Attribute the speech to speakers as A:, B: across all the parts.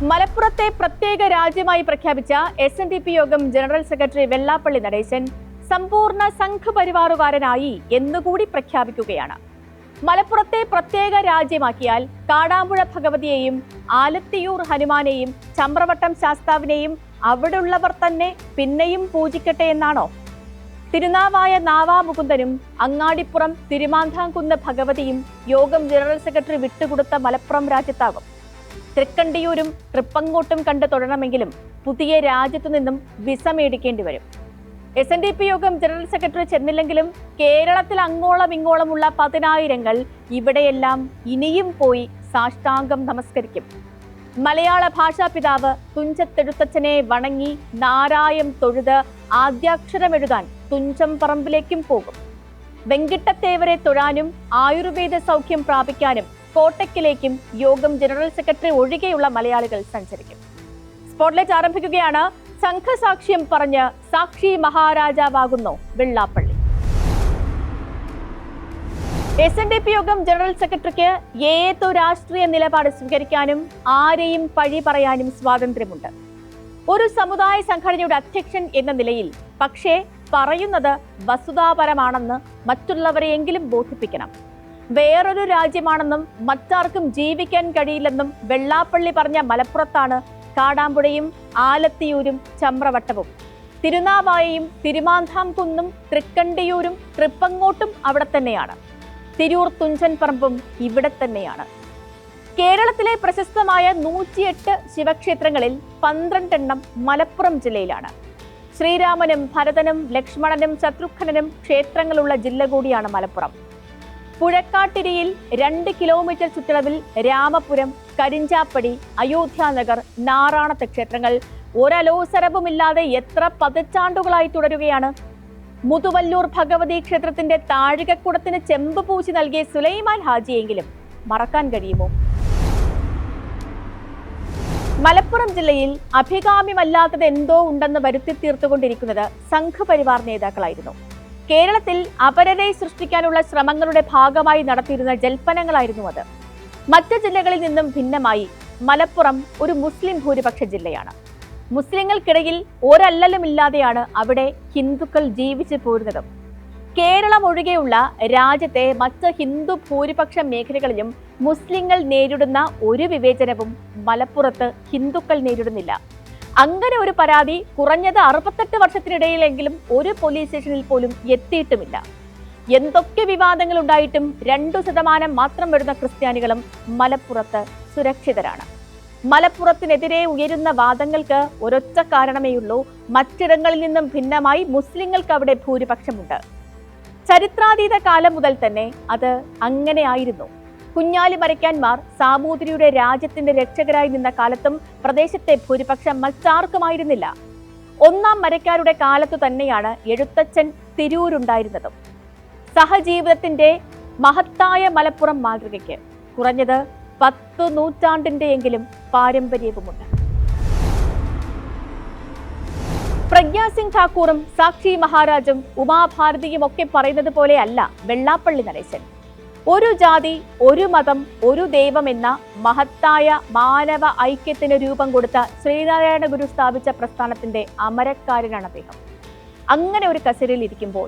A: മലപ്പുറത്തെ പ്രത്യേക രാജ്യമായി പ്രഖ്യാപിച്ച SNDP യോഗം ജനറൽ സെക്രട്ടറി വെള്ളാപ്പള്ളി നടേശൻ സമ്പൂർണ്ണ സംഘപരിവാറുകാരനായി എന്നുകൂടി പ്രഖ്യാപിക്കുകയാണ്. മലപ്പുറത്തെ പ്രത്യേക രാജ്യമാക്കിയാൽ കാടാമ്പുഴ ഭഗവതിയെയും ആലത്തിയൂർ ഹനുമാനെയും ചമ്രവട്ടം ശാസ്താവിനെയും അവിടെയുള്ളവർ തന്നെ പിന്നെയും പൂജിക്കട്ടെ എന്നാണോ? തിരുനാവായ നാവാമുകുന്ദനും അങ്ങാടിപ്പുറം തിരുമാന്താംകുന്ന് ഭഗവതിയും യോഗം ജനറൽ സെക്രട്ടറി വിട്ടുകൊടുത്ത മലപ്പുറം രാജ്യത്താകും. തൃക്കണ്ടിയൂരും തൃപ്പങ്ങോട്ടും കണ്ടു തൊഴണമെങ്കിലും പുതിയ രാജ്യത്തു നിന്നും വിസ മേടിക്കേണ്ടി വരും. SNDP യോഗം ജനറൽ സെക്രട്ടറി ചെന്നില്ലെങ്കിലും കേരളത്തിൽ അങ്ങോളം ഇങ്ങോളമുള്ള പതിനായിരങ്ങൾ ഇവിടെയെല്ലാം ഇനിയും പോയി സാഷ്ടാംഗം നമസ്കരിക്കും. മലയാള ഭാഷാ പിതാവ് തുഞ്ചത്തെഴുത്തച്ഛനെ വണങ്ങി നാരായം തൊഴുത് ആദ്യാക്ഷരമെഴുതാൻ തുഞ്ചം പറമ്പിലേക്കും പോകും. വെങ്കിട്ടത്തേവരെ തൊഴാനും ആയുർവേദ സൗഖ്യം പ്രാപിക്കാനും കോട്ടയ്ക്കിലേക്കും യോഗം ജനറൽ സെക്രട്ടറി ഒഴികെയുള്ള മലയാളികൾ സഞ്ചരിക്കും. സ്പോട്ട്ലൈറ്റ് ആരംഭിക്കുകയാണ്. സംഘസാക്ഷ്യം പറഞ്ഞ് സാക്ഷി മഹാരാജാവാകുന്നു വെള്ളാപ്പള്ളി. SNDP യോഗം ജനറൽ സെക്രട്ടറിക്ക് ഏതു രാഷ്ട്രീയ നിലപാട് സ്വീകരിക്കാനും ആരെയും പഴി പറയാനും സ്വാതന്ത്ര്യമുണ്ട്. ഒരു സമുദായ സംഘടനയുടെ അധ്യക്ഷൻ എന്ന നിലയിൽ പക്ഷേ പറയുന്നത് വസ്തുതാപരമാണെന്ന് മറ്റുള്ളവരെയെങ്കിലും ബോധിപ്പിക്കണം. വേറൊരു രാജ്യമാണെന്നും മറ്റാർക്കും ജീവിക്കാൻ കഴിയില്ലെന്നും വെള്ളാപ്പള്ളി പറഞ്ഞ മലപ്പുറത്താണ് കാടാമ്പുഴയും ആലത്തിയൂരും ചമ്രവട്ടവും. തിരുനാവായയും തിരുമാന്താംകുന്നും തൃക്കണ്ടിയൂരും തൃപ്പങ്ങോട്ടും അവിടെ തന്നെയാണ്. തിരൂർ തുഞ്ചൻ പറമ്പും ഇവിടെ തന്നെയാണ്. കേരളത്തിലെ പ്രശസ്തമായ 108 ശിവക്ഷേത്രങ്ങളിൽ 12 എണ്ണം മലപ്പുറം ജില്ലയിലാണ്. ശ്രീരാമനും ഭരതനും ലക്ഷ്മണനും ശത്രുഘ്നനും ക്ഷേത്രങ്ങളുള്ള ജില്ല കൂടിയാണ് മലപ്പുറം. പുഴക്കാട്ടിരിയിൽ 2 കിലോമീറ്റർ ചുറ്റളവിൽ രാമപുരം, കരിഞ്ചാപ്പടി, അയോധ്യാനഗർ, നാറാണത്ത് ക്ഷേത്രങ്ങൾ ഒരലോസരവുമില്ലാതെ എത്ര പതിറ്റാണ്ടുകളായി തുടരുകയാണ്. മുതുവല്ലൂർ ഭഗവതി ക്ഷേത്രത്തിന്റെ താഴികക്കുടത്തിന് ചെമ്പ് പൂശി നൽകിയ സുലൈമാൻ ഹാജിയെങ്കിലും മറക്കാൻ കഴിയുമോ? മലപ്പുറം ജില്ലയിൽ അഭികാമ്യമല്ലാത്തത് എന്തോ ഉണ്ടെന്ന് വരുത്തി തീർത്തുകൊണ്ടിരിക്കുന്നത് സംഘപരിവാർ നേതാക്കളായിരുന്നു. കേരളത്തിൽ അപരരെ സൃഷ്ടിക്കാനുള്ള ശ്രമങ്ങളുടെ ഭാഗമായി നടത്തിയിരുന്ന ജൽപ്പനങ്ങളായിരുന്നു അത്. മറ്റ് ജില്ലകളിൽ നിന്നും ഭിന്നമായി മലപ്പുറം ഒരു മുസ്ലിം ഭൂരിപക്ഷ ജില്ലയാണ്. മുസ്ലിങ്ങൾക്കിടയിൽ ഒരല്ലലുമില്ലാതെയാണ് അവിടെ ഹിന്ദുക്കൾ ജീവിച്ചു പോരുന്നതും. കേരളം ഒഴികെയുള്ള രാജ്യത്തെ മറ്റ് ഹിന്ദു ഭൂരിപക്ഷ മേഖലകളിലും മുസ്ലിങ്ങൾ നേരിടുന്ന ഒരു വിവേചനവും മലപ്പുറത്ത് ഹിന്ദുക്കൾ നേരിടുന്നില്ല. അങ്ങനെ ഒരു പരാതി കുറഞ്ഞത് 68 വർഷത്തിനിടയിലെങ്കിലും ഒരു പോലീസ് സ്റ്റേഷനിൽ പോലും എത്തിയിട്ടുമില്ല. എന്തൊക്കെ വിവാദങ്ങൾ ഉണ്ടായിട്ടും 2% മാത്രം വരുന്ന ക്രിസ്ത്യാനികളും മലപ്പുറത്ത് സുരക്ഷിതരാണ്. മലപ്പുറത്തിനെതിരെ ഉയരുന്ന വാദങ്ങൾക്ക് ഒരൊറ്റ കാരണമേയുള്ളൂ: മറ്റിടങ്ങളിൽ നിന്നും ഭിന്നമായി മുസ്ലിങ്ങൾക്ക് അവിടെ ഭൂരിപക്ഷമുണ്ട്. ചരിത്രാതീത കാലം മുതൽ തന്നെ അത് അങ്ങനെയായിരുന്നു. കുഞ്ഞാലി മരയ്ക്കാന്മാർ സാമൂതിരിയുടെ രാജ്യത്തിന്റെ രക്ഷകരായി നിന്ന കാലത്തും പ്രദേശത്തെ ഭൂരിപക്ഷം മറ്റാർക്കുമായിരുന്നില്ല. 1ാം മരക്കാരുടെ കാലത്തു തന്നെയാണ് എഴുത്തച്ഛൻ തിരൂരുണ്ടായിരുന്നതും. സഹജീവിതത്തിന്റെ മഹത്തായ മലപ്പുറം മാതൃകയ്ക്ക് കുറഞ്ഞത് 10 നൂറ്റാണ്ടിന്റെയെങ്കിലും പാരമ്പര്യവുമുണ്ട്. പ്രഗ്യാസിംഗ് ഠാക്കൂറും സാക്ഷി മഹാരാജും ഉമാഭാരതിയും ഒക്കെ പറയുന്നത് പോലെയല്ല വെള്ളാപ്പള്ളി നടേശൻ. ഒരു ജാതി, ഒരു മതം, ഒരു ദൈവം എന്ന മഹത്തായ മാനവ ഐക്യത്തിന് രൂപം കൊടുത്ത ശ്രീനാരായണ ഗുരു സ്ഥാപിച്ച പ്രസ്ഥാനത്തിന്റെ അമരക്കാരനാണ് അദ്ദേഹം. അങ്ങനെ ഒരു കസേരയിൽ ഇരിക്കുമ്പോൾ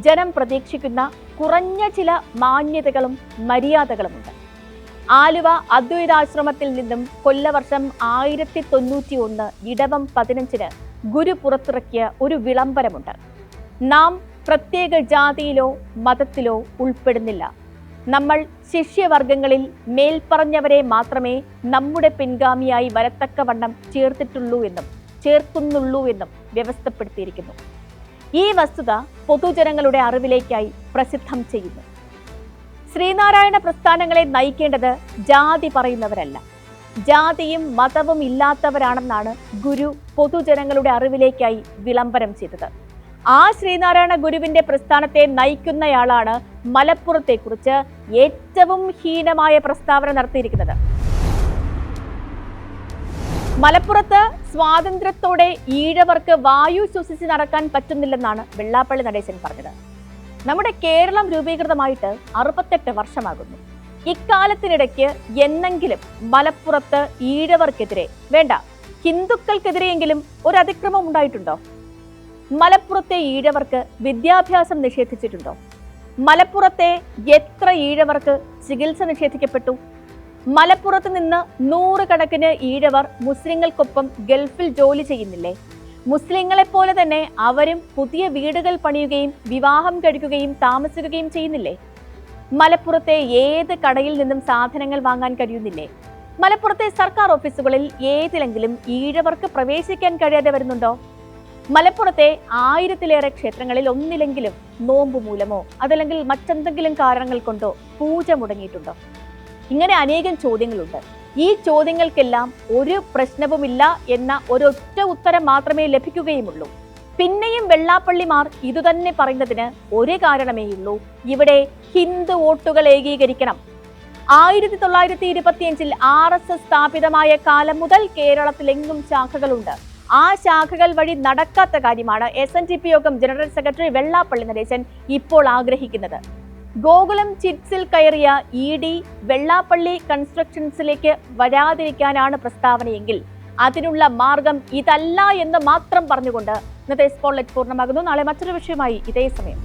A: ജനം പ്രതീക്ഷിക്കുന്ന കുറഞ്ഞ ചില മാന്യതകളും മര്യാദകളുമുണ്ട്. ആലുവ അദ്വൈതാശ്രമത്തിൽ നിന്നും കൊല്ലവർഷം 1091 ഇടവം 15 ഗുരു പുറത്തിറക്കിയ ഒരു വിളംബരമുണ്ട്: നാം പ്രത്യേക ജാതിയിലോ മതത്തിലോ ഉൾപ്പെടുന്നില്ല. നമ്മൾ ശിഷ്യവർഗങ്ങളിൽ മേൽപ്പറഞ്ഞവരെ മാത്രമേ നമ്മുടെ പിൻഗാമിയായി വരത്തക്കവണ്ണം ചേർക്കുന്നുള്ളൂ എന്നും വ്യവസ്ഥപ്പെടുത്തിയിരിക്കുന്നു. ഈ വസ്തുത പൊതുജനങ്ങളുടെ അറിവിലേക്കായി പ്രസിദ്ധം ചെയ്യുന്നു. ശ്രീനാരായണ പ്രസ്ഥാനങ്ങളെ നയിക്കേണ്ടത് ജാതി പറയുന്നവരല്ല, ജാതിയും മതവും ഇല്ലാത്തവരാണെന്നാണ് ഗുരു പൊതുജനങ്ങളുടെ അറിവിലേക്കായി വിളംബരം ചെയ്തത്. ആ ശ്രീനാരായണ ഗുരുവിന്റെ പ്രസ്ഥാനത്തെ നയിക്കുന്നയാളാണ് മലപ്പുറത്തെക്കുറിച്ച് ഏറ്റവും ഹീനമായ പ്രസ്താവന നടത്തിയിരിക്കുന്നത്. മലപ്പുറത്ത് സ്വാതന്ത്ര്യത്തോടെ ഈഴവർക്ക് വായു ശ്വസിച്ച് നടക്കാൻ പറ്റുന്നില്ലെന്നാണ് വെള്ളാപ്പള്ളി നടേശൻ പറഞ്ഞത്. നമ്മുടെ കേരളം രൂപീകൃതമായിട്ട് 68 വർഷമാകുന്നു. ഇക്കാലത്തിനിടയ്ക്ക് എന്നെങ്കിലും മലപ്പുറത്ത് ഈഴവർക്കെതിരെ വേണ്ട ഹിന്ദുക്കൾക്കെതിരെയെങ്കിലും ഒരു അതിക്രമം ഉണ്ടായിട്ടുണ്ടോ? മലപ്പുറത്തെ ഈഴവർക്ക് വിദ്യാഭ്യാസം നിഷേധിച്ചിട്ടുണ്ടോ? മലപ്പുറത്തെ എത്ര ഈഴവർക്ക് ചികിത്സ നിഷേധിക്കപ്പെട്ടു? മലപ്പുറത്ത് നിന്ന് നൂറുകണക്കിന് ഈഴവർ മുസ്ലിങ്ങൾക്കൊപ്പം ഗൾഫിൽ ജോലി ചെയ്യുന്നില്ലേ? മുസ്ലിങ്ങളെപ്പോലെ തന്നെ അവരും പുതിയ വീടുകൾ പണിയുകയും വിവാഹം കഴിക്കുകയും താമസിക്കുകയും ചെയ്യുന്നില്ലേ? മലപ്പുറത്തെ ഏത് കടയിൽ നിന്നും സാധനങ്ങൾ വാങ്ങാൻ കഴിയുന്നില്ലേ? മലപ്പുറത്തെ സർക്കാർ ഓഫീസുകളിൽ ഏതിലെങ്കിലും ഈഴവർക്ക് പ്രവേശിക്കാൻ കഴിയാതെ വരുന്നുണ്ടോ? മലപ്പുറത്തെ 1000-ലേറെ ക്ഷേത്രങ്ങളിൽ ഒന്നിലെങ്കിലും നോമ്പ് മൂലമോ അതല്ലെങ്കിൽ മറ്റെന്തെങ്കിലും കാരണങ്ങൾ കൊണ്ടോ പൂജ മുടങ്ങിയിട്ടുണ്ടോ? ഇങ്ങനെ അനേകം ചോദ്യങ്ങളുണ്ട്. ഈ ചോദ്യങ്ങൾക്കെല്ലാം ഒരു പ്രശ്നവുമില്ല എന്ന ഒരൊറ്റ ഉത്തരം മാത്രമേ ലഭിക്കുകയുമുള്ളൂ. പിന്നെയും വെള്ളാപ്പള്ളിമാർ ഇതുതന്നെ പറയുന്നതിന് ഒരു കാരണമേയുള്ളൂ: ഇവിടെ ഹിന്ദു വോട്ടുകൾ ഏകീകരിക്കണം. 1925 RSS സ്ഥാപിതമായ കാലം മുതൽ കേരളത്തിലെങ്ങും ശാഖകളുണ്ട്. ആ ശാഖകൾ വഴി നടക്കാത്ത കാര്യമാണ് SNDP യോഗം ജനറൽ സെക്രട്ടറി വെള്ളാപ്പള്ളി നടേശൻ ഇപ്പോൾ ആഗ്രഹിക്കുന്നത്. ഗോകുലം ചിറ്റ്സിൽ കയറിയ ED വെള്ളാപ്പള്ളി കൺസ്ട്രക്ഷൻസിലേക്ക് വരാതിരിക്കാനാണ് പ്രസ്താവനയെങ്കിൽ അതിനുള്ള മാർഗം ഇതല്ല എന്ന് മാത്രം പറഞ്ഞുകൊണ്ട് ഇന്നത്തെ സ്പോട്ട്ലൈറ്റ് പൂർണ്ണമാകുന്നു. നാളെ മറ്റൊരു വിഷയമായി ഇതേ സമയം